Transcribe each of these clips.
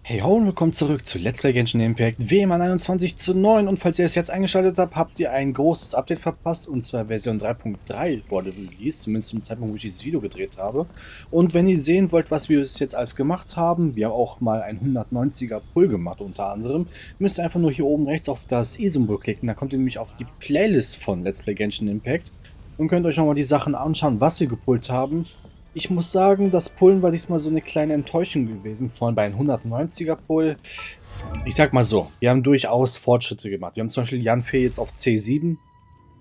Hey ho und willkommen zurück zu Let's Play Genshin Impact WM 21:9 und falls ihr es jetzt eingeschaltet habt, habt ihr ein großes Update verpasst und zwar Version 3.3 wurde released, zumindest zum Zeitpunkt, wo ich dieses Video gedreht habe. Und wenn ihr sehen wollt, was wir bis jetzt alles gemacht haben, wir haben auch mal ein 190er Pull gemacht unter anderem, müsst ihr einfach nur hier oben rechts auf das i-Symbol klicken, dann kommt ihr nämlich auf die Playlist von Let's Play Genshin Impact und könnt euch nochmal die Sachen anschauen, was wir gepullt haben. Ich muss sagen, das Pullen war diesmal so eine kleine Enttäuschung gewesen, vor allem bei einem 190er Pull. Ich sag mal so, wir haben durchaus Fortschritte gemacht. Wir haben zum Beispiel Yanfei jetzt auf C7,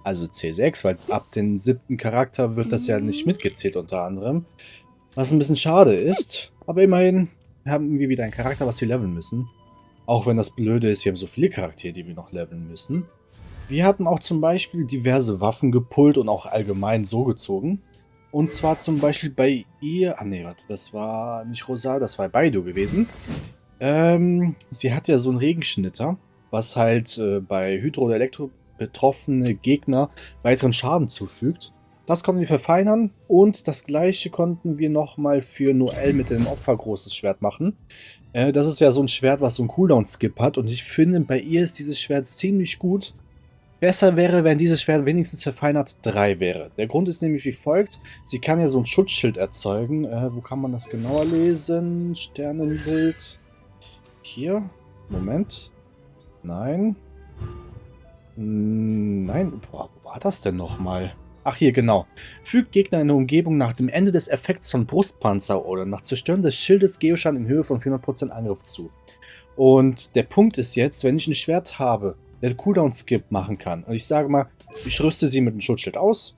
also C6, weil ab dem 7. Charakter wird das ja nicht mitgezählt unter anderem. Was ein bisschen schade ist, aber immerhin haben wir wieder einen Charakter, was wir leveln müssen. Auch wenn das Blöde ist, wir haben so viele Charaktere, die wir noch leveln müssen. Wir hatten auch zum Beispiel diverse Waffen gepullt und auch allgemein so gezogen. Und zwar zum Beispiel bei ihr, nee, warte, das war nicht Rosa, das war Baidu gewesen. Sie hat ja so einen Regenschnitter, was halt bei Hydro- oder Elektro betroffene Gegner weiteren Schaden zufügt. Das konnten wir verfeinern und das gleiche konnten wir nochmal für Noel mit dem Opfer großes Schwert machen. Das ist ja so ein Schwert, was so einen Cooldown-Skip hat und ich finde, bei ihr ist dieses Schwert ziemlich gut. Besser wäre, wenn dieses Schwert wenigstens verfeinert 3 wäre. Der Grund ist nämlich wie folgt. Sie kann ja so ein Schutzschild erzeugen. Wo kann man das genauer lesen? Sternenbild. Hier. Moment. Nein. Nein. Boah, wo war das denn nochmal? Ach, hier, genau. Fügt Gegner in der Umgebung nach dem Ende des Effekts von Brustpanzer oder nach Zerstören des Schildes Geoschaden in Höhe von 400% Angriff zu. Und der Punkt ist jetzt, wenn ich ein Schwert habe, der Cooldown-Skip machen kann. Und ich sage mal, ich rüste sie mit einem Schutzschild aus.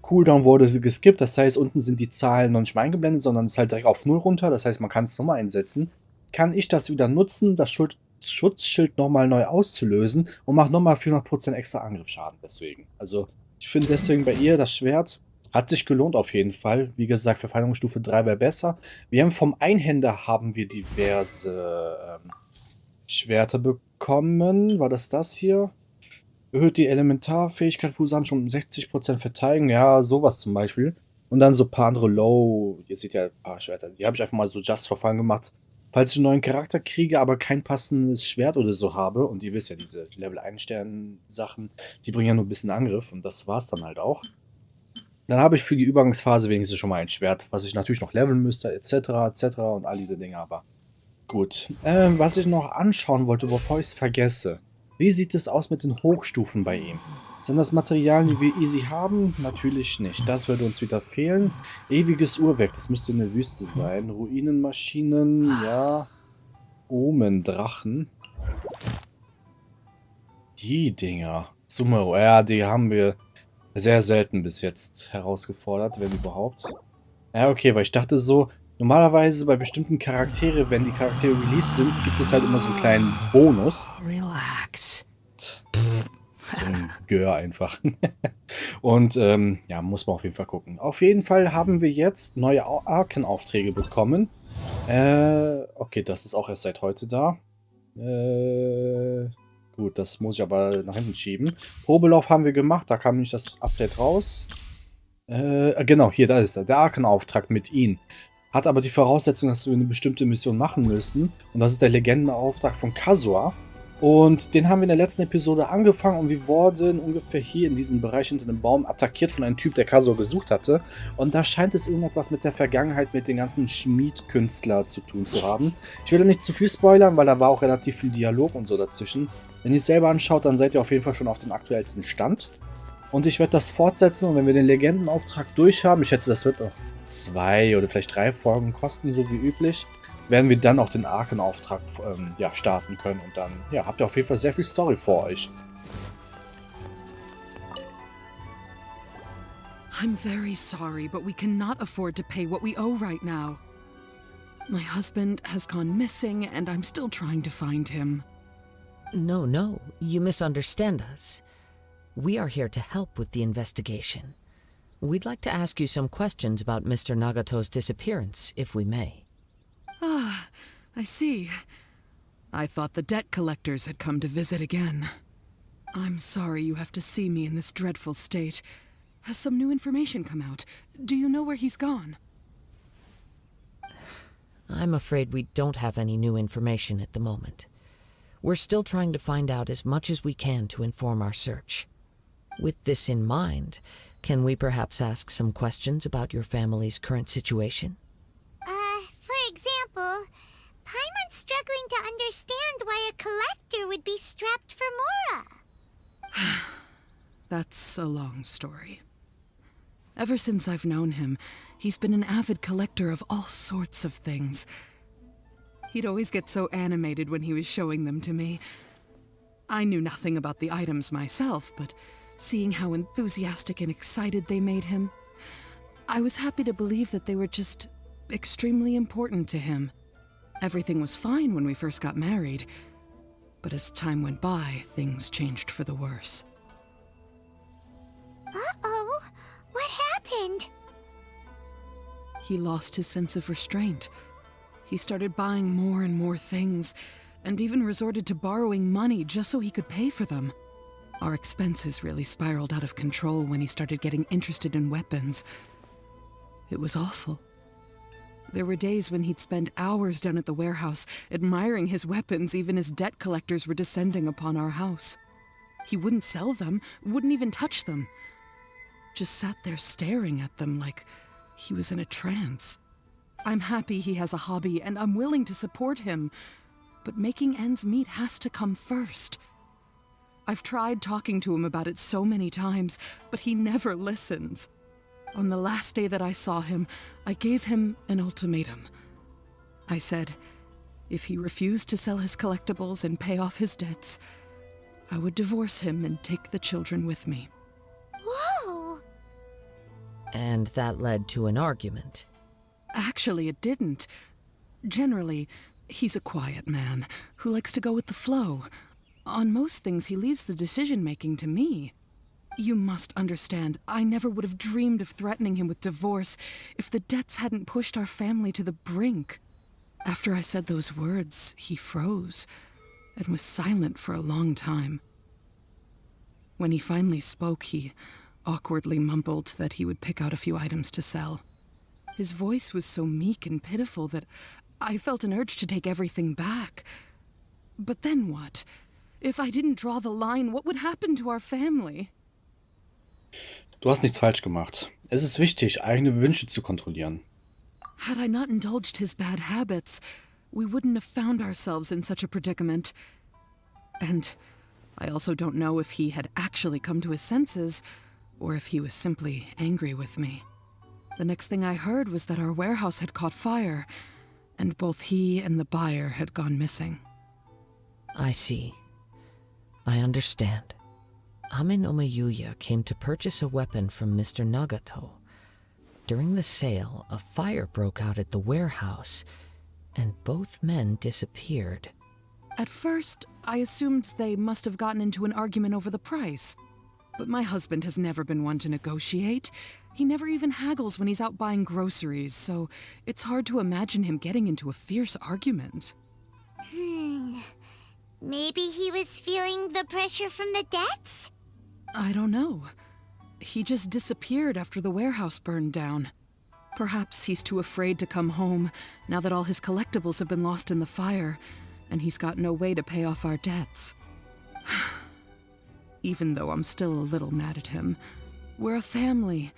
Cooldown wurde sie geskippt, das heißt, unten sind die Zahlen noch nicht mehr eingeblendet, sondern es ist halt direkt auf 0 runter. Das heißt, man kann es nochmal einsetzen. Kann ich das wieder nutzen, das Schutzschild nochmal neu auszulösen und mache nochmal 400% extra Angriffsschaden deswegen. Also, ich finde deswegen bei ihr das Schwert hat sich gelohnt auf jeden Fall. Wie gesagt, Verfeinerungsstufe 3 wäre besser. Wir haben vom Einhänder haben wir diverse Schwerter bekommen. War das hier? Erhöht die Elementarfähigkeit Fusan schon um 60% verteidigen. Ja, sowas zum Beispiel. Und dann so ein paar andere Low. Ihr seht ja ein paar Schwerter. Die habe ich einfach mal so just for fun gemacht. Falls ich einen neuen Charakter kriege, aber kein passendes Schwert oder so habe. Und ihr wisst ja, diese Level 1 Stern Sachen, die bringen ja nur ein bisschen Angriff. Und das war's dann halt auch. Dann habe ich für die Übergangsphase wenigstens schon mal ein Schwert, was ich natürlich noch leveln müsste, etc., etc. und all diese Dinge, aber gut. Was ich noch anschauen wollte, bevor ich es vergesse. Wie sieht es aus mit den Hochstufen bei ihm? Sind das Materialien, die wir easy haben? Natürlich nicht. Das würde uns wieder fehlen. Ewiges Uhrwerk, das müsste eine Wüste sein. Ruinenmaschinen, ja. Omendrachen. Die Dinger. Summe, ja, die haben wir sehr selten bis jetzt herausgefordert, wenn überhaupt. Ja, okay, weil ich dachte so, normalerweise bei bestimmten Charaktere, wenn die Charaktere released sind, gibt es halt immer so einen kleinen Bonus. Relax. So ein Gör einfach. Und ja, muss man auf jeden Fall gucken. Auf jeden Fall haben wir jetzt neue Arkenaufträge bekommen. Okay, das ist auch erst seit heute da. Gut, das muss ich aber nach hinten schieben. Probelauf haben wir gemacht, da kam nicht das Update raus. Genau, hier, da ist er. Der Arkenauftrag mit ihm. Hat aber die Voraussetzung, dass wir eine bestimmte Mission machen müssen. Und das ist der Legendenauftrag von Kazuha. Und den haben wir in der letzten Episode angefangen und wir wurden ungefähr hier in diesem Bereich hinter dem Baum attackiert von einem Typ, der Kazuha gesucht hatte. Und da scheint es irgendetwas mit der Vergangenheit, mit den ganzen Schmiedkünstler zu tun zu haben. Ich will da nicht zu viel spoilern, weil da war auch relativ viel Dialog und so dazwischen. Wenn ihr es selber anschaut, dann seid ihr auf jeden Fall schon auf dem aktuellsten Stand. Und ich werde das fortsetzen und wenn wir den Legendenauftrag durch haben, ich schätze, das wird noch 2 oder vielleicht 3 Folgen kosten, so wie üblich, werden wir dann auch den Arkenauftrag ja, starten können. Und dann ja, habt ihr auf jeden Fall sehr viel Story vor euch. I'm very sorry, but we cannot afford to pay what we owe right now. My husband has gone missing and I'm still trying to find him. No, you misunderstand us. We are here to help with the investigation. We'd like to ask you some questions about Mr. Nagato's disappearance, if we may. Ah, I see. I thought the debt collectors had come to visit again. I'm sorry you have to see me in this dreadful state. Has some new information come out? Do you know where he's gone? I'm afraid we don't have any new information at the moment. We're still trying to find out as much as we can to inform our search. With this in mind, can we perhaps ask some questions about your family's current situation? For example, Paimon's struggling to understand why a collector would be strapped for Mora. That's a long story. Ever since I've known him, he's been an avid collector of all sorts of things. He'd always get so animated when he was showing them to me. I knew nothing about the items myself, but seeing how enthusiastic and excited they made him, I was happy to believe that they were just extremely important to him. Everything was fine when we first got married, but as time went by, things changed for the worse. Uh-oh, what happened? He lost his sense of restraint. He started buying more and more things, and even resorted to borrowing money just so he could pay for them. Our expenses really spiraled out of control when he started getting interested in weapons. It was awful. There were days when he'd spend hours down at the warehouse admiring his weapons even as debt collectors were descending upon our house. He wouldn't sell them, wouldn't even touch them. Just sat there staring at them like he was in a trance. I'm happy he has a hobby and I'm willing to support him, but making ends meet has to come first. I've tried talking to him about it so many times, but he never listens. On the last day that I saw him, I gave him an ultimatum. I said, if he refused to sell his collectibles and pay off his debts, I would divorce him and take the children with me. Whoa! And that led to an argument. Actually, it didn't. Generally, he's a quiet man who likes to go with the flow. On most things, he leaves the decision-making to me. You must understand, I never would have dreamed of threatening him with divorce if the debts hadn't pushed our family to the brink. After I said those words, he froze and was silent for a long time. When he finally spoke, he awkwardly mumbled that he would pick out a few items to sell. His voice was so meek and pitiful that I felt an urge to take everything back. But then what? If I didn't draw the line, what would happen to our family? Du hast nichts falsch gemacht. Es ist wichtig, eigene Wünsche zu kontrollieren. Had I not indulged his bad habits, we wouldn't have found ourselves in such a predicament. And I also don't know if he had actually come to his senses, or if he was simply angry with me. The next thing I heard was that our warehouse had caught fire, and both he and the buyer had gone missing. I see. I understand. Ame no Mayuya came to purchase a weapon from Mr. Nagato. During the sale, a fire broke out at the warehouse, and both men disappeared. At first, I assumed they must have gotten into an argument over the price. But my husband has never been one to negotiate. He never even haggles when he's out buying groceries, so it's hard to imagine him getting into a fierce argument. Maybe he was feeling the pressure from the debts? I don't know. He just disappeared after the warehouse burned down. Perhaps he's too afraid to come home now that all his collectibles have been lost in the fire, and he's got no way to pay off our debts. Even though I'm still a little mad at him, we're a family,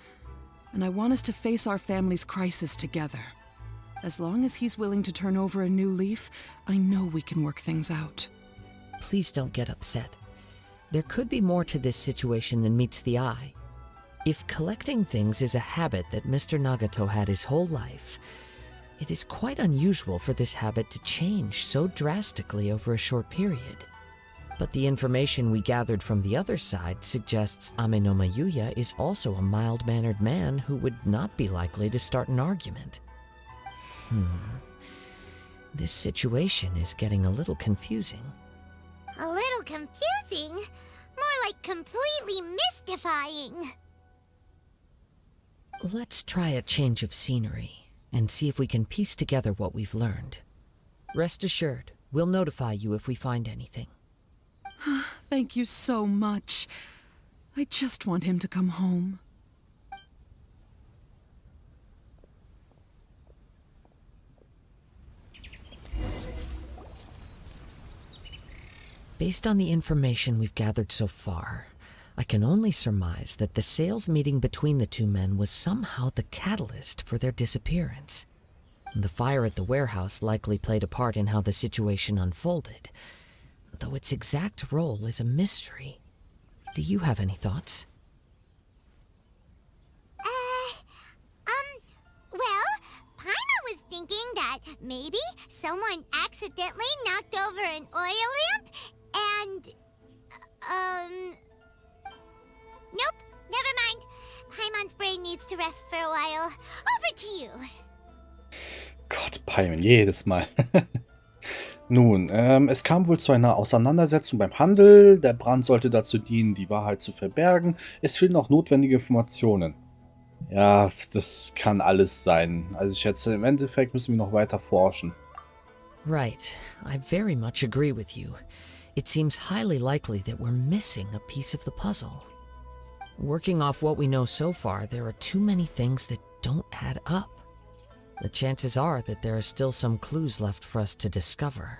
and I want us to face our family's crisis together. As long as he's willing to turn over a new leaf, I know we can work things out. Please don't get upset. There could be more to this situation than meets the eye. If collecting things is a habit that Mr. Nagato had his whole life, it is quite unusual for this habit to change so drastically over a short period. But the information we gathered from the other side suggests Ame no Mayuya is also a mild-mannered man who would not be likely to start an argument. This situation is getting a little confusing. A little confusing? More like completely mystifying. Let's try a change of scenery and see if we can piece together what we've learned. Rest assured, we'll notify you if we find anything. Thank you so much. I just want him to come home. Based on the information we've gathered so far, I can only surmise that the sales meeting between the two men was somehow the catalyst for their disappearance. The fire at the warehouse likely played a part in how the situation unfolded, though its exact role is a mystery. Do you have any thoughts? Well, Paima was thinking that maybe someone accidentally knocked over an oil lamp and, nope, never mind. Paimon's brain needs to rest for a while. Over to you. Gott, Paimon, jedes Mal. Nun, es kam wohl zu einer Auseinandersetzung beim Handel. Der Brand sollte dazu dienen, die Wahrheit zu verbergen. Es fehlen noch notwendige Informationen. Ja, das kann alles sein. Also ich schätze, im Endeffekt müssen wir noch weiter forschen. Right. I very much agree with you. It seems highly likely that we're missing a piece of the puzzle. Working off what we know so far, there are too many things that don't add up. The chances are that there are still some clues left for us to discover.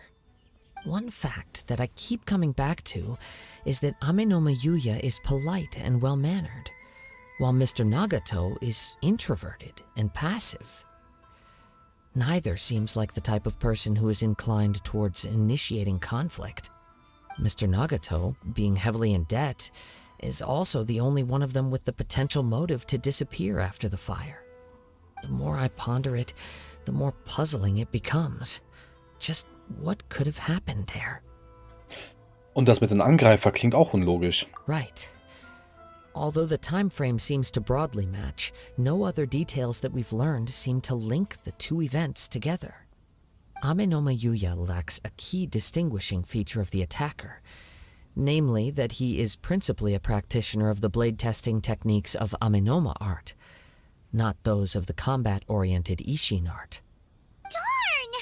One fact that I keep coming back to is that Amenoma Yuya is polite and well-mannered, while Mr. Nagato is introverted and passive. Neither seems like the type of person who is inclined towards initiating conflict. Mr. Nagato, being heavily in debt, is also the only one of them with the potential motive to disappear after the fire. The more I ponder it, the more puzzling it becomes. Just what could have happened there? Und das mit dem Angreifer klingt auch unlogisch. Right. Although the time frame seems to broadly match, no other details that we've learned seem to link the two events together. Amenoma Yuya lacks a key distinguishing feature of the attacker, namely that he is principally a practitioner of the blade testing techniques of Amenoma art, not those of the combat-oriented Isshin art. Darn!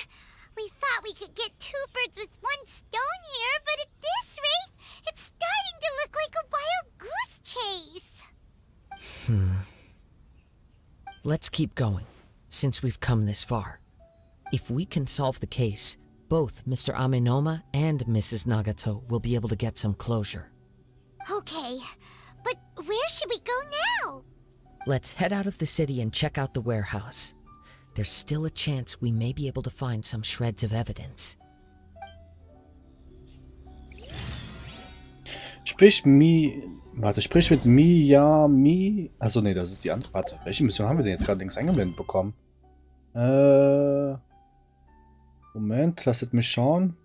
We thought we could get two birds with one stone here, but at this rate, it's starting to look like a wild goose chase. Let's keep going, since we've come this far. If we can solve the case, both Mr. Amenoma and Mrs. Nagato will be able to get some closure. Okay, but where should we go now? Let's head out of the city and check out the warehouse. There's still a chance we may be able to find some shreds of evidence. Sprich mit Miyami. Achso, nee, das ist die andere. Warte, welche Mission haben wir denn jetzt gerade links eingeblendet bekommen? Moment, lasst mich schauen.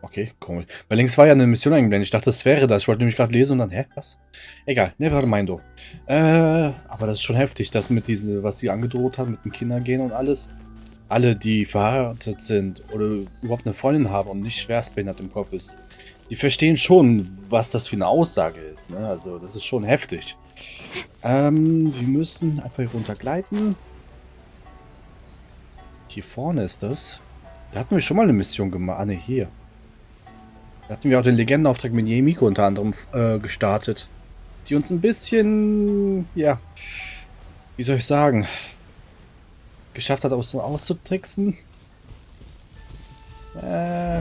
Okay, komisch. Weil links war ja eine Mission eingeblendet. Ich dachte, das wäre das. Ich wollte nämlich gerade lesen und dann, hä, was? Egal, never mind. Aber das ist schon heftig, das mit diesem, was sie angedroht hat, mit den Kindern gehen und alles. Alle, die verheiratet sind oder überhaupt eine Freundin haben und nicht schwerstbehindert im Kopf ist, die verstehen schon, was das für eine Aussage ist. Ne? Also, das ist schon heftig. Wir müssen einfach hier runtergleiten. Hier vorne ist das. Da hatten wir schon mal eine Mission gemacht. Ah, ne, hier. Da hatten wir auch den Legendenauftrag mit Yemiko unter anderem gestartet. Die uns ein bisschen, ja, wie soll ich sagen, geschafft hat, auszutricksen. Da.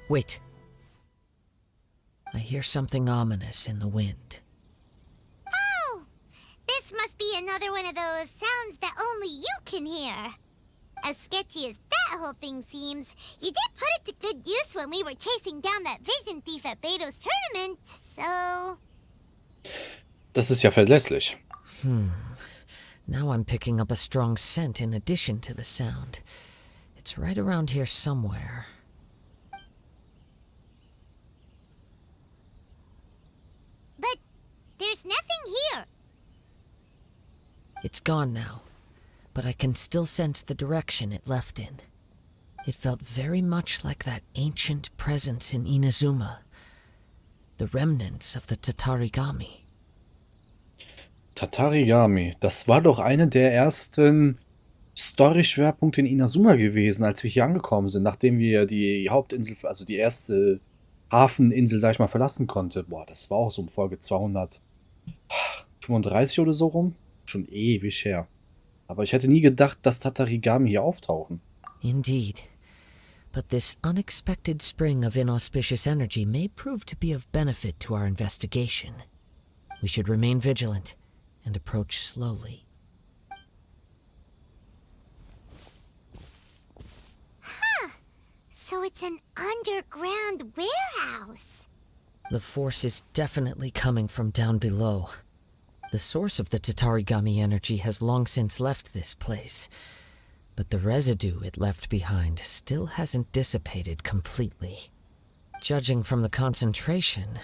Wait. I hear something ominous in the wind. Oh! This must be another one of those sounds that only you can hear. As sketchy as that whole thing seems, you did put it to good use when we were chasing down that vision thief at Beto's tournament, so... Das ist ja verlässlich. Now I'm picking up a strong scent in addition to the sound. It's right around here somewhere. But there's nothing here. It's gone now, but I can still sense the direction it left in. It felt very much like that ancient presence in Inazuma, the remnants of the Tatarigami. Tatarigami, das war doch eine der ersten Story-Schwerpunkte in Inazuma gewesen, als wir hier angekommen sind, nachdem wir die Hauptinsel, also die erste Hafeninsel, sag ich mal, verlassen konnte. Boah, das war auch so um Folge 235 oder so rum. Schon ewig her. Aber ich hätte nie gedacht, dass Tatarigami hier auftauchen. Indeed. But this unexpected spring of inauspicious energy may prove to be of benefit to our investigation. We should remain vigilant and approach slowly. So it's an underground warehouse. The force is definitely coming from down below. The source of the Tatarigami energy has long since left this place, but the residue it left behind still hasn't dissipated completely. Judging from the concentration,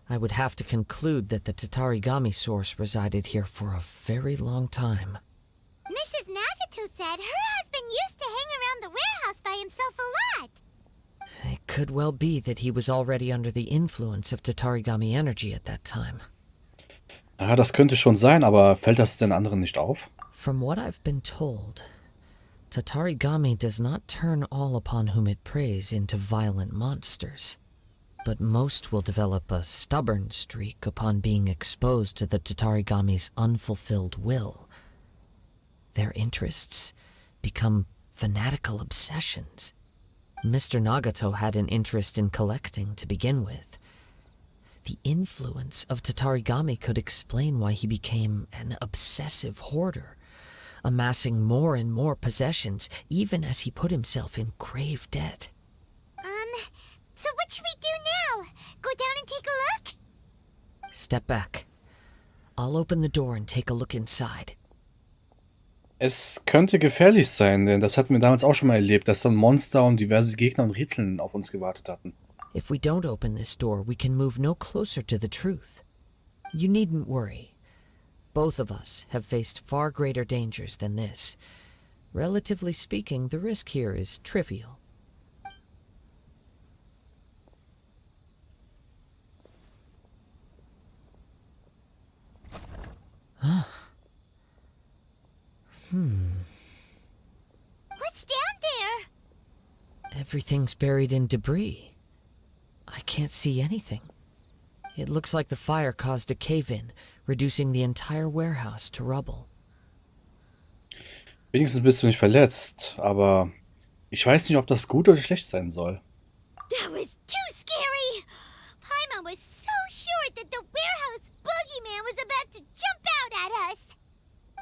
I would have to conclude that the Tatarigami source resided here for a very long time. Mrs. Nagato said her husband used to hang around the warehouse by himself a lot. It could well be that he was already under the influence of Tatarigami energy at that time. Ja, das könnte schon sein, aber fällt das den anderen nicht auf? From what I've been told, Tatarigami does not turn all upon whom it preys into violent monsters, but most will develop a stubborn streak upon being exposed to the Tatarigami's unfulfilled will. Their interests become fanatical obsessions. Mr. Nagato had an interest in collecting to begin with. The influence of Tatarigami could explain why he became an obsessive hoarder, amassing more and more possessions even as he put himself in grave debt. So what should we do now? Go down and take a look? Step back. I'll open the door and take a look inside. Es könnte gefährlich sein, denn das hatten wir damals auch schon mal erlebt, dass dann Monster und diverse Gegner und Rätseln auf uns gewartet hatten. If we don't open this door, we can move no closer to the truth. You needn't worry. Both of us have faced far greater dangers than this. Relatively speaking, the risk here is trivial. What's down there? Everything's buried in debris. I can't see anything. It looks like the fire caused a cave-in, reducing the entire warehouse to rubble. Wenigstens bist du nicht verletzt, aber ich weiß nicht, ob das gut oder schlecht sein soll. That was too scary. Paimon was so sure that the warehouse boogeyman was about to jump out at us.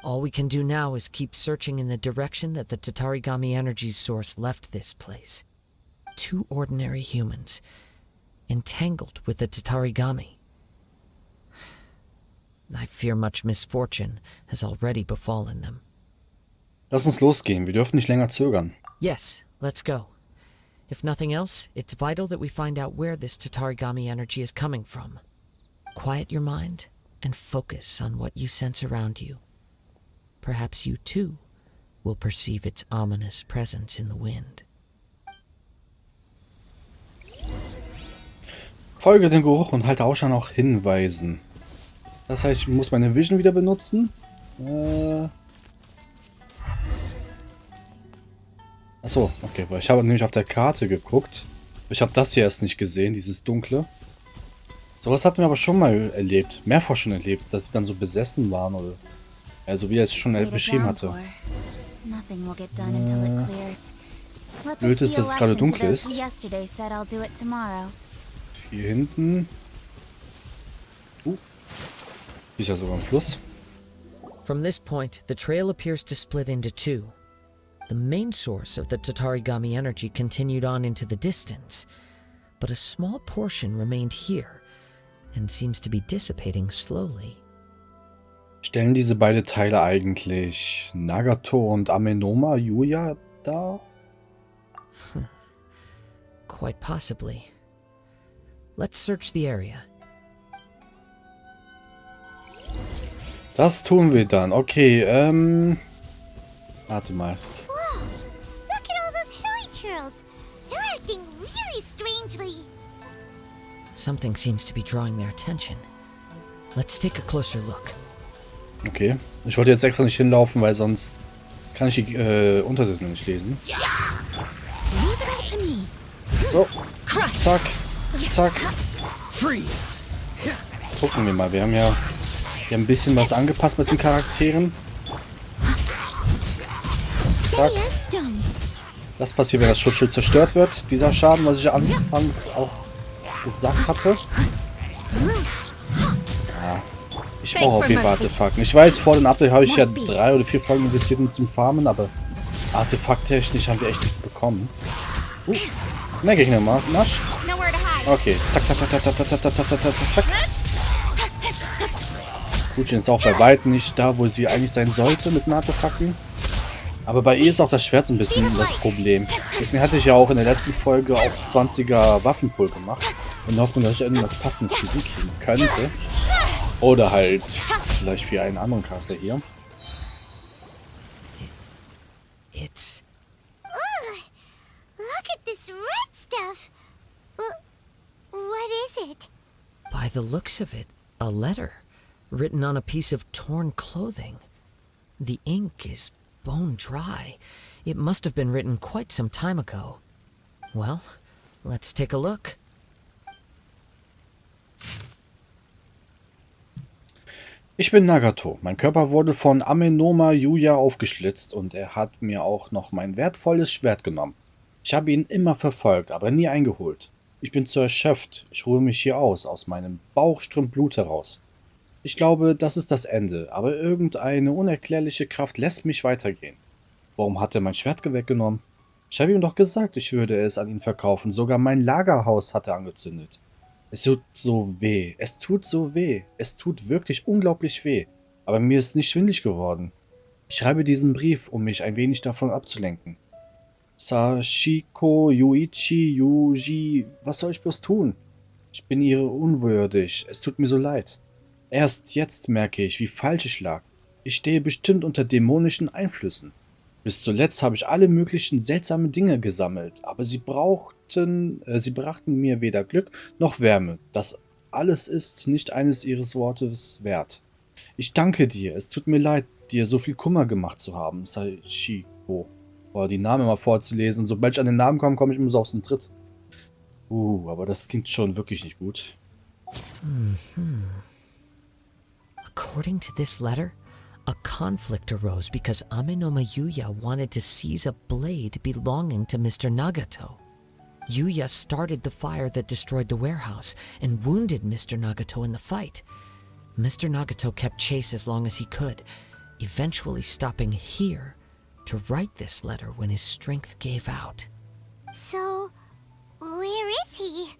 All we can do now is keep searching in the direction that the Tatarigami energy's source left this place. Two ordinary humans, entangled with the Tatarigami. I fear much misfortune has already befallen them. Lass uns losgehen, wir dürfen nicht länger zögern. Yes, let's go. If nothing else, it's vital that we find out where this Tatarigami energy is coming from. Quiet your mind and focus on what you sense around you. Perhaps you too will perceive its ominous presence in the wind. Folge den Geruch und halte Ausschau nach Hinweisen. Das heißt, ich muss meine Vision wieder benutzen. Achso, okay, weil ich habe nämlich auf der Karte geguckt. Ich habe das hier erst nicht gesehen, dieses Dunkle. Sowas hatten wir aber schon mal erlebt, mehrfach schon erlebt, dass sie dann so besessen waren oder... Also wie er es schon beschrieben hatte. Blöd ist, dass es gerade dunkel ist. Hier hinten. Hier ist ja sogar ein Fluss. From this point, the trail appears to split into two. The main source of the Tatarigami energy continued on into the distance, but a small portion remained here and seems to be dissipating slowly. Stellen diese beiden Teile eigentlich Nagato und Amenoma Yuya dar? Quite possibly. Let's search the area. Das tun wir dann. Okay, warte mal. Whoa! Look at all those hilly churls. They're acting really strangely. Something seems to be drawing their attention. Let's take a closer look. Okay, ich wollte jetzt extra nicht hinlaufen, weil sonst kann ich die Untertitel nicht lesen. So, zack, zack. Gucken wir mal, wir haben ja ein bisschen was angepasst mit den Charakteren. Zack. Das passiert, wenn das Schutzschild zerstört wird. Dieser Schaden, was ich anfangs auch gesagt hatte. Ja, ich brauche auf jeden Fall Artefakten. Ich weiß, vor dem Update habe ich ja 3 oder 4 Folgen investiert, um zum Farmen, aber artefakttechnisch haben wir echt nichts bekommen. Ne, Gegner, Marsch. Okay. Zack, zack, zack, zack, zack, zack, zack, zack, zack, zack. Gutchen ist auch bei weitem nicht da, wo sie eigentlich sein sollte mit den Artefakten. Aber bei ihr ist auch das Schwert so ein bisschen das Problem. Deswegen hatte ich ja auch in der letzten Folge auch 20er Waffenpool gemacht. In der Hoffnung, dass ich irgendwas Passendes für sie kriegen könnte. Oder halt vielleicht für einen anderen Charakter hier. It's... Ooh, look at this red stuff. What is it? By the looks of it, a letter written on a piece of torn clothing. The ink is bone dry. It must have been written quite some time ago. Well, let's take a look. Ich bin Nagato. Mein Körper wurde von Amenoma Yuya aufgeschlitzt und er hat mir auch noch mein wertvolles Schwert genommen. Ich habe ihn immer verfolgt, aber nie eingeholt. Ich bin zu erschöpft. Ich ruhe mich hier aus meinem Bauch strömt Blut heraus. Ich glaube, das ist das Ende, aber irgendeine unerklärliche Kraft lässt mich weitergehen. Warum hat er mein Schwert weggenommen? Ich habe ihm doch gesagt, ich würde es an ihn verkaufen. Sogar mein Lagerhaus hat er angezündet. Es tut so weh. Es tut so weh. Es tut wirklich unglaublich weh. Aber mir ist nicht schwindelig geworden. Ich schreibe diesen Brief, um mich ein wenig davon abzulenken. Sashiko, Yuichi, Yuji, was soll ich bloß tun? Ich bin ihr unwürdig. Es tut mir so leid. Erst jetzt merke ich, wie falsch ich lag. Ich stehe bestimmt unter dämonischen Einflüssen. Bis zuletzt habe ich alle möglichen seltsamen Dinge gesammelt, aber sie brachten mir weder Glück noch Wärme. Das alles ist nicht eines ihres Wortes wert. Ich danke dir, es tut mir leid, dir so viel Kummer gemacht zu haben, Sashiko. Boah, die Namen mal vorzulesen und sobald ich an den Namen komme, komme ich immer so aus dem Tritt. Aber das klingt schon wirklich nicht gut. According to this letter, a conflict arose because Amenoma Yuya wanted to seize a blade belonging to Mr. Nagato. Yuya started the fire that destroyed the warehouse and wounded Mr. Nagato in the fight. Mr. Nagato kept chase as long as he could, eventually stopping here to write this letter when his strength gave out. So, where is he?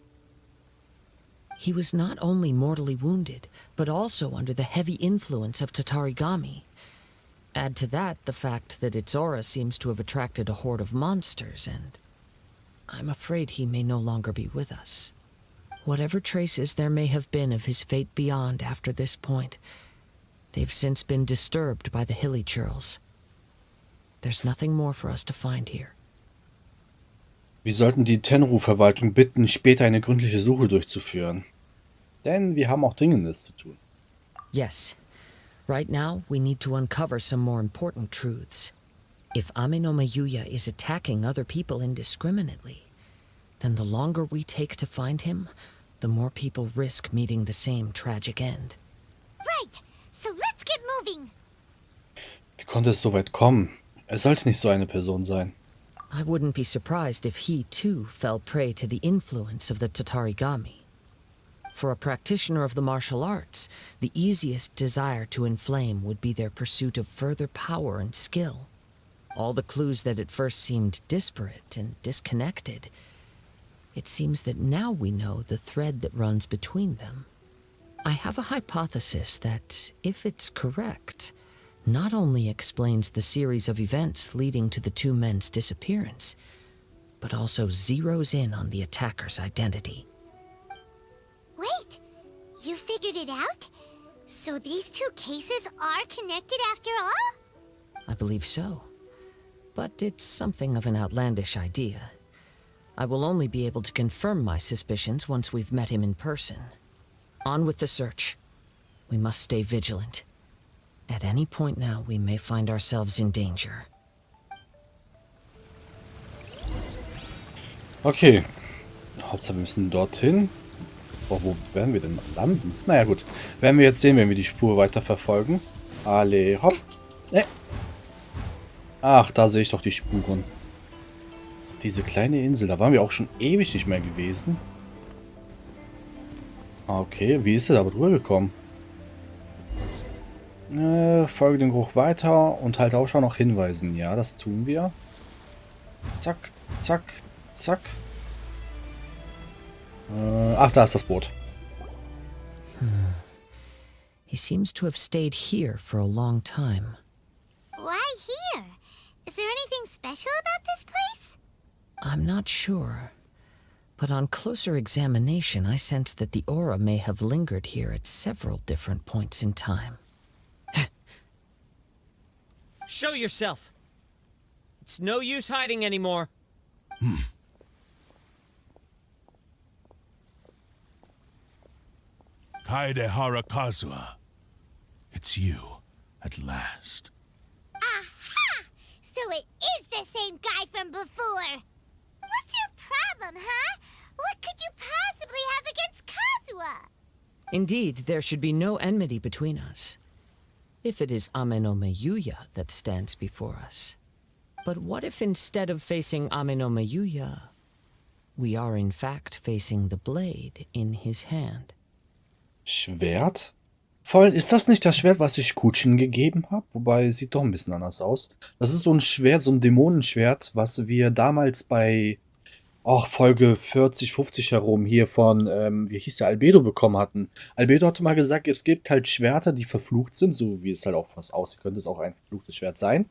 He was not only mortally wounded, but also under the heavy influence of Tatarigami. Add to that the fact that its aura seems to have attracted a horde of monsters, and I'm afraid he may no longer be with us. Whatever traces there may have been of his fate beyond after this point, they've since been disturbed by the hilly churls. There's nothing more for us to find here. Wir sollten die Tenru-Verwaltung bitten, später eine gründliche Suche durchzuführen. Denn wir haben auch Dringendes zu tun. Yes. Right now, we need to uncover some more important truths. If Amenoma Yuya is attacking other people indiscriminately, then the longer we take to find him, the more people risk meeting the same tragic end. Right, so let's get moving. Wie konnte es so weit kommen? Er sollte nicht so eine Person sein. I wouldn't be surprised if he, too, fell prey to the influence of the Tatarigami. For a practitioner of the martial arts, the easiest desire to inflame would be their pursuit of further power and skill. All the clues that at first seemed disparate and disconnected, it seems that now we know the thread that runs between them. I have a hypothesis that, if it's correct, not only explains the series of events leading to the two men's disappearance, but also zeroes in on the attacker's identity. Wait, you figured it out? So these two cases are connected after all? I believe so. But it's something of an outlandish idea. I will only be able to confirm my suspicions once we've met him in person. On with the search. We must stay vigilant. At any point now, we may find ourselves in danger. Okay. Hauptsache wir müssen dorthin. Boah, wo werden wir denn landen? Naja gut. Werden wir jetzt sehen, wenn wir die Spur weiter verfolgen. Alle, hopp. Nee. Ach, da sehe ich doch die Spuren. Diese kleine Insel, da waren wir auch schon ewig nicht mehr gewesen. Okay, wie ist er da drüber gekommen? Folge dem Geruch weiter und halt auch schon noch hinweisen. Ja, das tun wir. Zack, zack, zack. Ach, da ist das Boot. He seems to have stayed here for a long time. Why here? Is there anything special about this place? I'm not sure. But on closer examination, I sense that the aura may have lingered here at several different points in time. Show yourself! It's no use hiding anymore. Kaedehara Kazuha. It's you, at last. Aha! So it is the same guy from before! What's your problem, huh? What could you possibly have against Kazuha? Indeed, there should be no enmity between us. If it is Ame no Meyuya that stands before us. But what if instead of facing Ame no Meyuya, we are in fact facing the blade in his hand? Schwert? Vor allem, ist das nicht das Schwert, was ich Kuchin gegeben habe? Wobei, sieht doch ein bisschen anders aus. Das ist so ein Schwert, so ein Dämonenschwert, was wir damals bei Folge 40, 50 herum hier von, wie hieß der, Albedo bekommen hatten. Albedo hatte mal gesagt, es gibt halt Schwerter, die verflucht sind, so wie es halt auch was aussieht, könnte es auch ein verfluchtes Schwert sein.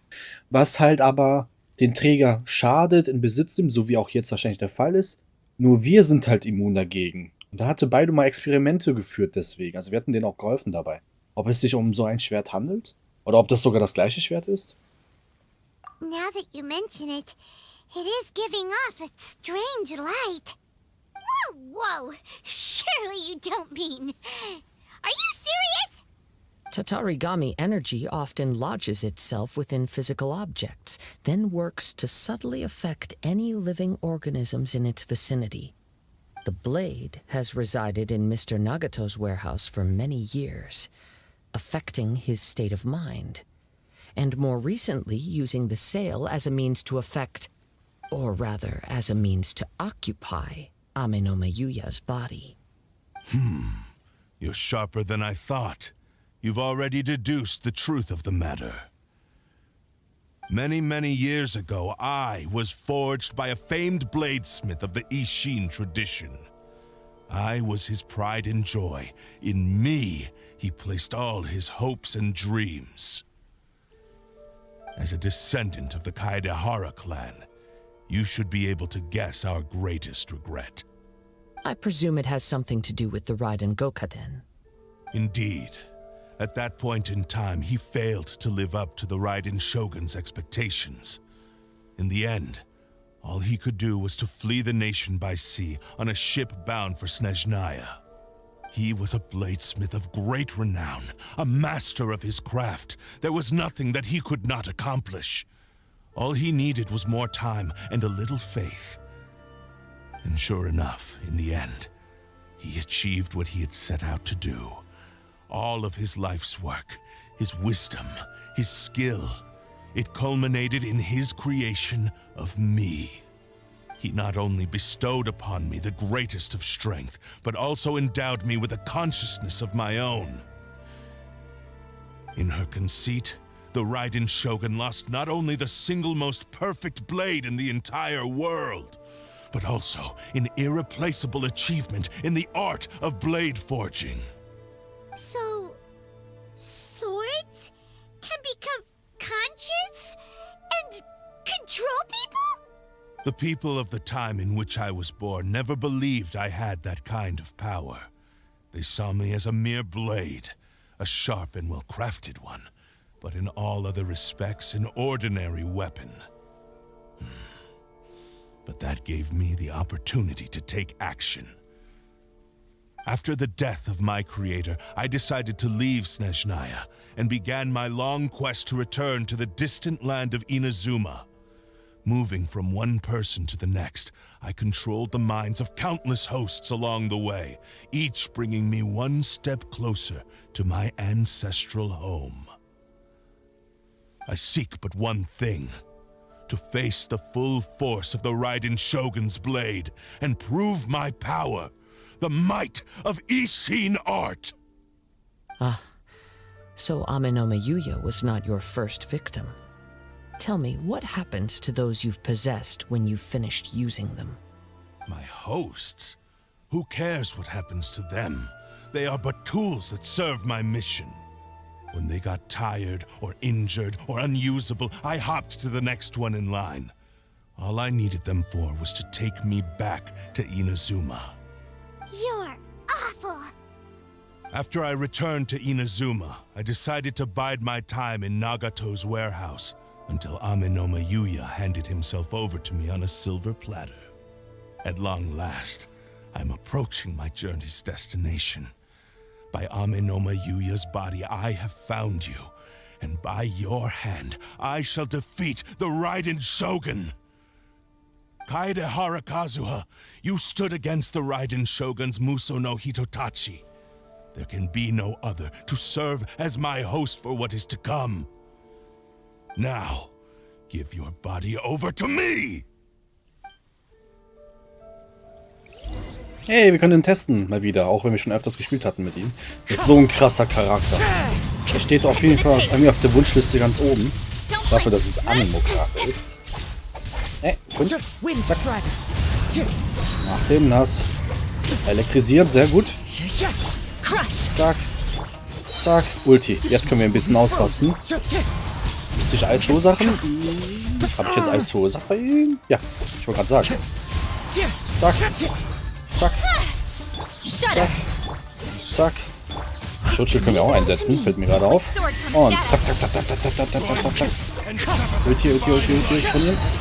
Was halt aber den Träger schadet, in Besitz nimmt, so wie auch jetzt wahrscheinlich der Fall ist. Nur wir sind halt immun dagegen. Und da hatte Baido mal Experimente geführt deswegen. Also wir hatten denen auch geholfen dabei. Ob es sich um so ein Schwert handelt? Oder ob das sogar das gleiche Schwert ist? Now that you mention it, it is giving off a strange light. Whoa, whoa! Surely you don't mean... Are you serious? Tatarigami energy often lodges itself within physical objects, then works to subtly affect any living organisms in its vicinity. The blade has resided in Mr. Nagato's warehouse for many years, affecting his state of mind, and more recently using the sale as a means to affect, or rather as a means to occupy, Ame no Meyuya's body. You're sharper than I thought. You've already deduced the truth of the matter. Many, many years ago, I was forged by a famed bladesmith of the Isshin tradition. I was his pride and joy. In me, he placed all his hopes and dreams. As a descendant of the Kaedehara clan, you should be able to guess our greatest regret. I presume it has something to do with the Raiden Gokaden. Indeed. At that point in time, he failed to live up to the Raiden Shogun's expectations. In the end, all he could do was to flee the nation by sea on a ship bound for Snezhnaya. He was a bladesmith of great renown, a master of his craft. There was nothing that he could not accomplish. All he needed was more time and a little faith. And sure enough, in the end, he achieved what he had set out to do. All of his life's work, his wisdom, his skill, it culminated in his creation of me. He not only bestowed upon me the greatest of strength, but also endowed me with a consciousness of my own. In her conceit, the Raiden Shogun lost not only the single most perfect blade in the entire world, but also an irreplaceable achievement in the art of blade forging. So, swords can become conscious and control people? The people of the time in which I was born never believed I had that kind of power. They saw me as a mere blade, a sharp and well-crafted one, but in all other respects an ordinary weapon. But that gave me the opportunity to take action. After the death of my creator, I decided to leave Snezhnaya and began my long quest to return to the distant land of Inazuma. Moving from one person to the next, I controlled the minds of countless hosts along the way, each bringing me one step closer to my ancestral home. I seek but one thing: to face the full force of the Raiden Shogun's blade and prove my power, the might of Isshin art. Ah, so Amenoma Yuya was not your first victim. Tell me, what happens to those you've possessed when you've finished using them? My hosts? Who cares what happens to them? They are but tools that serve my mission. When they got tired or injured or unusable, I hopped to the next one in line. All I needed them for was to take me back to Inazuma. You're awful. After I returned to Inazuma, I decided to bide my time in Nagato's warehouse until Amenoma Yuya handed himself over to me on a silver platter. At long last, I'm approaching my journey's destination. By Amenoma Yuya's body, I have found you, and by your hand, I shall defeat the Raiden Shogun. Kaedehara Kazuha, you stood against the Raiden Shogun's Muso no Hitotachi. There can be no other to serve as my host for what is to come. Now, give your body over to me! Hey, wir können ihn testen, mal wieder, auch wenn wir schon öfters gespielt hatten mit ihm. Das ist so ein krasser Charakter. Er steht auf jeden Fall bei mir auf der Wunschliste ganz oben. Dafür, dass es Animo-Charakter ist. Hey, 5. Zack. Nach dem Nass. Elektrisiert, sehr gut. Zack. Zack. Ulti. Jetzt können wir ein bisschen ausrasten. Müsste ich Eis verursachen? Habe ich jetzt Eis verursacht bei ihm? Ja, ich wollte gerade sagen. Zack. Zack. Zack. Zack. Schutzschild können wir auch einsetzen, fällt mir gerade auf. Und tak, tak, tak, tak, tak, tak, tak, tak, tak, tak. Ulti, Ulti, Ulti, Ulti,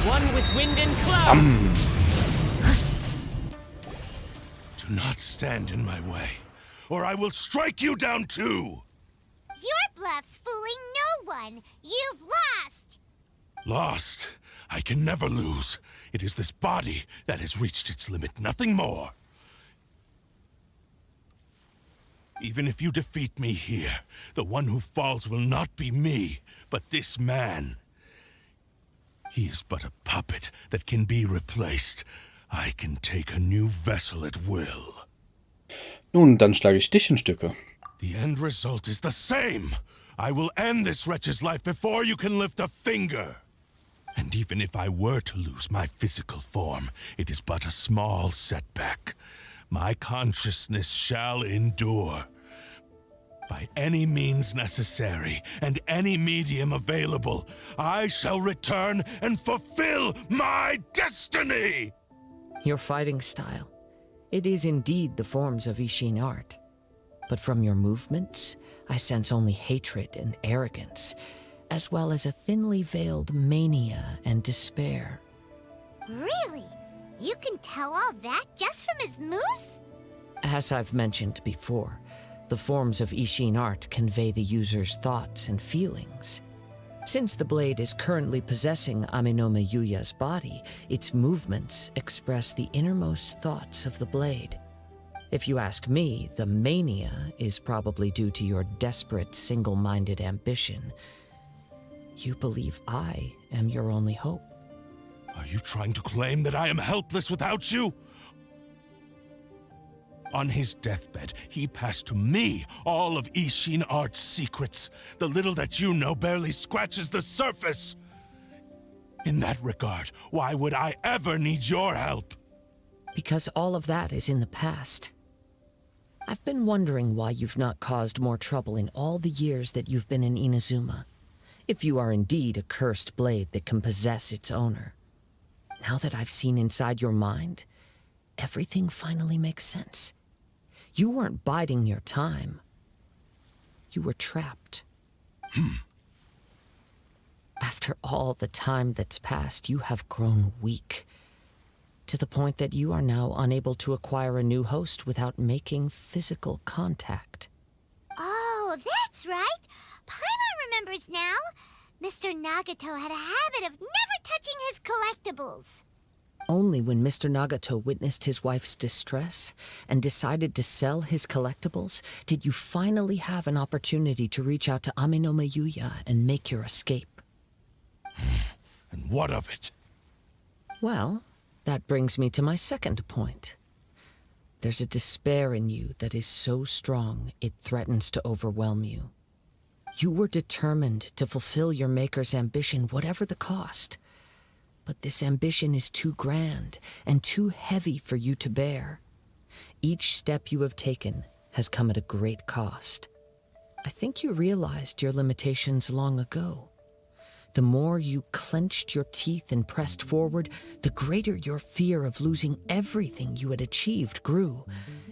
von ihm. Do not stand in my way, or I will strike you down too! Your bluff's fooling no one. You've lost. Lost? I can never lose. It is this body that has reached its limit, nothing more. Even if you defeat me here, the one who falls will not be me, but this man. He is but a puppet that can be replaced. I can take a new vessel at will. Nun, dann schlage ich dich in Stücke. The end result is the same. I will end this wretch's life before you can lift a finger. And even if I were to lose my physical form, it is but a small setback. My consciousness shall endure. By any means necessary, and any medium available, I shall return and fulfill my destiny! Your fighting style. It is indeed the forms of Isshin art. But from your movements, I sense only hatred and arrogance, as well as a thinly veiled mania and despair. Really? You can tell all that just from his moves? As I've mentioned before, the forms of Isshin art convey the user's thoughts and feelings. Since the blade is currently possessing Amenoma Yuya's body, its movements express the innermost thoughts of the blade. If you ask me, the mania is probably due to your desperate, single-minded ambition. You believe I am your only hope. Are you trying to claim that I am helpless without you? On his deathbed, he passed to me all of Isshin art's secrets. The little that you know barely scratches the surface. In that regard, why would I ever need your help? Because all of that is in the past. I've been wondering why you've not caused more trouble in all the years that you've been in Inazuma. If you are indeed a cursed blade that can possess its owner. Now that I've seen inside your mind, everything finally makes sense. You weren't biding your time. You were trapped. After all the time that's passed, you have grown weak. To the point that you are now unable to acquire a new host without making physical contact. Oh, that's right. Paimon remembers now. Mr. Nagato had a habit of never touching his collectibles. Only when Mr. Nagato witnessed his wife's distress and decided to sell his collectibles did you finally have an opportunity to reach out to Amenoma Yuya and make your escape. And what of it? Well, that brings me to my second point. There's a despair in you that is so strong it threatens to overwhelm you. You were determined to fulfill your maker's ambition, whatever the cost. But this ambition is too grand and too heavy for you to bear. Each step you have taken has come at a great cost. I think you realized your limitations long ago. The more you clenched your teeth and pressed forward, the greater your fear of losing everything you had achieved grew,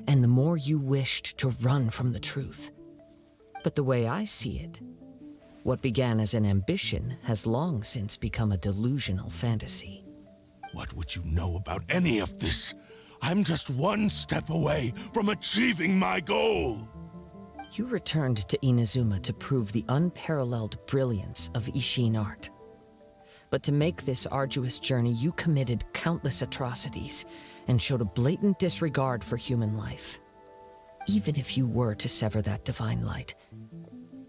and the more you wished to run from the truth. But the way I see it, what began as an ambition has long since become a delusional fantasy. What would you know about any of this? I'm just one step away from achieving my goal. You returned to Inazuma to prove the unparalleled brilliance of Isshin art. But to make this arduous journey, you committed countless atrocities and showed a blatant disregard for human life. Even if you were to sever that divine light,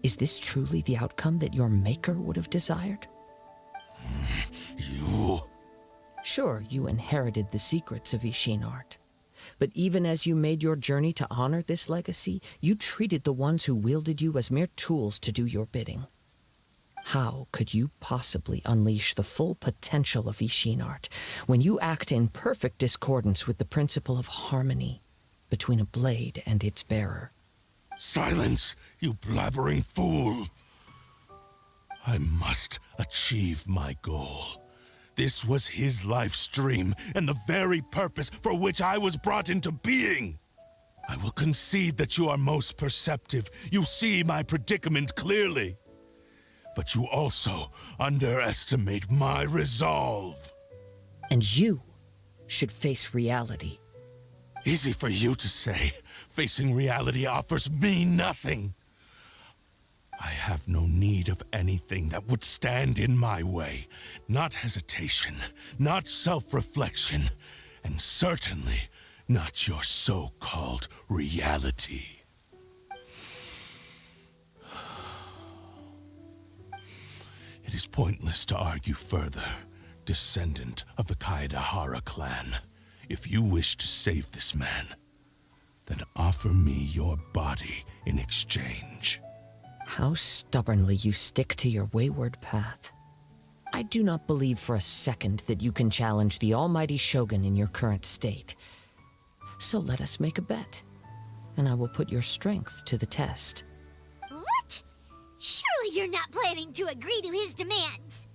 is this truly the outcome that your maker would have desired? You... Sure, you inherited the secrets of Isshin art. But even as you made your journey to honor this legacy, you treated the ones who wielded you as mere tools to do your bidding. How could you possibly unleash the full potential of Isshin art when you act in perfect discordance with the principle of harmony between a blade and its bearer? Silence, you blabbering fool! I must achieve my goal. This was his life's dream, and the very purpose for which I was brought into being. I will concede that you are most perceptive. You see my predicament clearly. But you also underestimate my resolve. And you should face reality. Easy for you to say. Facing reality offers me nothing. I have no need of anything that would stand in my way. Not hesitation, not self-reflection, and certainly not your so-called reality. It is pointless to argue further, descendant of the Kaedehara clan. If you wish to save this man, then offer me your body in exchange. How stubbornly you stick to your wayward path. I do not believe for a second that you can challenge the almighty Shogun in your current state. So let us make a bet, and I will put your strength to the test. What? Surely you're not planning to agree to his demands.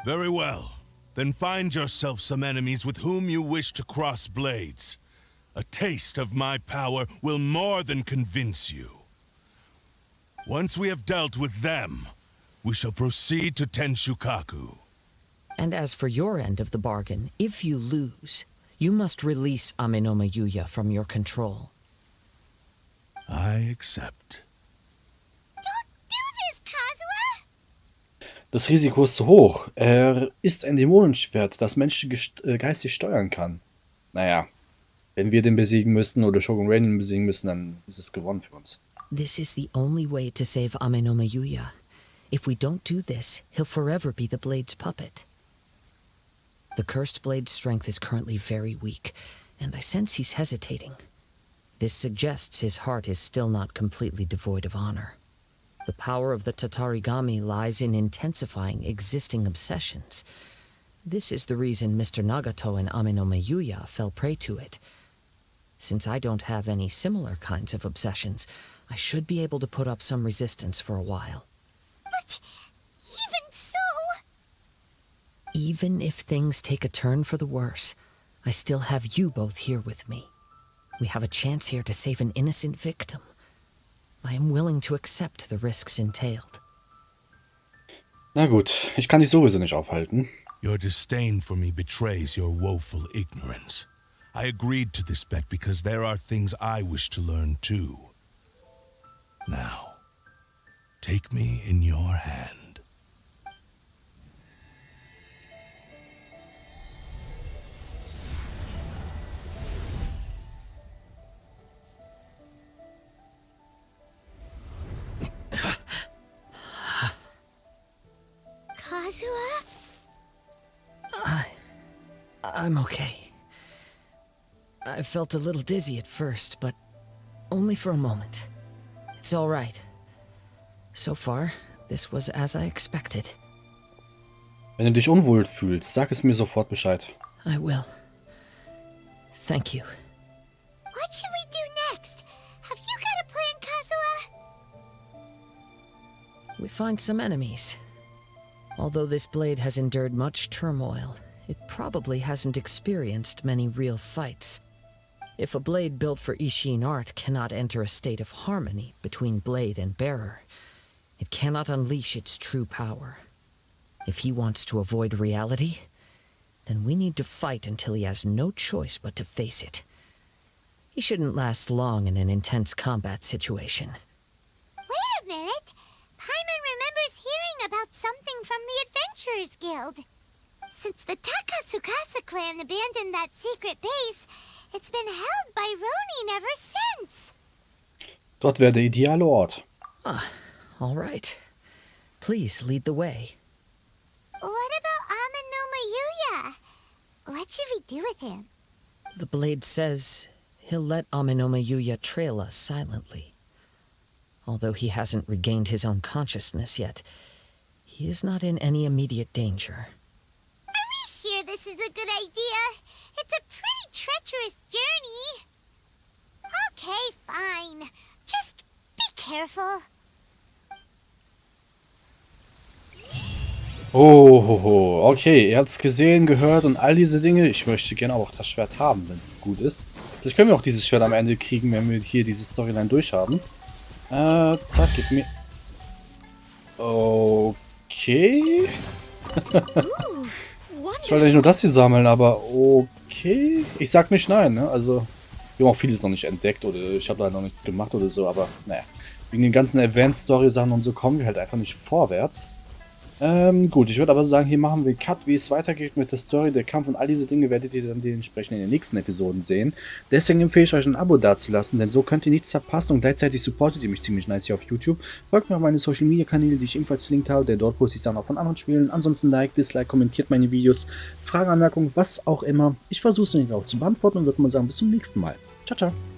Very well. Then find yourself some enemies with whom you wish to cross blades. A taste of my power will more than convince you. Once we have dealt with them, we shall proceed to Tenshukaku. And as for your end of the bargain, if you lose, you must release Amenoma Yuya from your control. I accept. Don't do this, Kazuha! Das Risiko ist zu hoch. Er ist ein Dämonenschwert, das Menschen geistig steuern kann. Naja, wenn wir den besiegen müssen oder Shogun Raiden besiegen müssen, dann ist es gewonnen für uns. This is the only way to save Amenoma Yuya. If we don't do this, he'll forever be the Blade's puppet. The Cursed Blade's strength is currently very weak, and I sense he's hesitating. This suggests his heart is still not completely devoid of honor. The power of the Tatarigami lies in intensifying existing obsessions. This is the reason Mr. Nagato and Amenoma Yuya fell prey to it. Since I don't have any similar kinds of obsessions, I should be able to put up some resistance for a while. But even so... Even if things take a turn for the worse, I still have you both here with me. We have a chance here to save an innocent victim. I am willing to accept the risks entailed. Na gut, ich kann dich sowieso nicht aufhalten. Your disdain for me betrays your woeful ignorance. I agreed to this bet because there are things I wish to learn too. Now, take me in your hand. Kazuha? I'm okay. I felt a little dizzy at first, but only for a moment. It's all right. So far, this was as I expected. Wenn du dich unwohl fühlst, sag es mir sofort Bescheid. I will. Thank you. What should we do next? Have you got a plan, Kazuha? We find some enemies. Although this blade has endured much turmoil, it probably hasn't experienced many real fights. If a blade built for Isshin art cannot enter a state of harmony between blade and bearer, it cannot unleash its true power. If he wants to avoid reality, then we need to fight until he has no choice but to face it. He shouldn't last long in an intense combat situation. Wait a minute! Paimon remembers hearing about something from the Adventurers Guild. Since the Takasukasa clan abandoned that secret base, it's been held by Ronin ever since. Dort wäre der ideale Ort. Ah, all right. Please lead the way. What about Amano Mayuya? What should we do with him? The blade says he'll let Amenoma Yuya trail us silently. Although he hasn't regained his own consciousness yet, he is not in any immediate danger. Are we sure this is a good idea? It's a pretty treacherous journey. Okay, fine. Just be careful. Oh, okay, ihr habt es gesehen, gehört und all diese Dinge. Ich möchte gerne auch das Schwert haben, wenn es gut ist. Vielleicht können wir auch dieses Schwert am Ende kriegen, wenn wir hier diese Storyline durchhaben. Zack, gib mir... Okay. Ich wollte nicht nur das hier sammeln, aber okay. Ich sag nicht nein, ne? Also, wir haben auch vieles noch nicht entdeckt oder ich habe da noch nichts gemacht oder so, aber naja. Wegen den ganzen Advanced-Story-Sachen und so kommen wir halt einfach nicht vorwärts. Gut, ich würde aber sagen, hier machen wir Cut, wie es weitergeht mit der Story, der Kampf und all diese Dinge werdet ihr dann dementsprechend in den nächsten Episoden sehen. Deswegen empfehle ich euch ein Abo dazulassen, denn so könnt ihr nichts verpassen und gleichzeitig supportet ihr mich ziemlich nice hier auf YouTube. Folgt mir auf meine Social Media Kanäle, die ich ebenfalls verlinkt habe, denn dort poste ich dann auch von anderen Spielen. Ansonsten Like, Dislike, kommentiert meine Videos, Fragen, Anmerkungen, was auch immer. Ich versuche es auch zu beantworten und würde mal sagen, bis zum nächsten Mal. Ciao, ciao.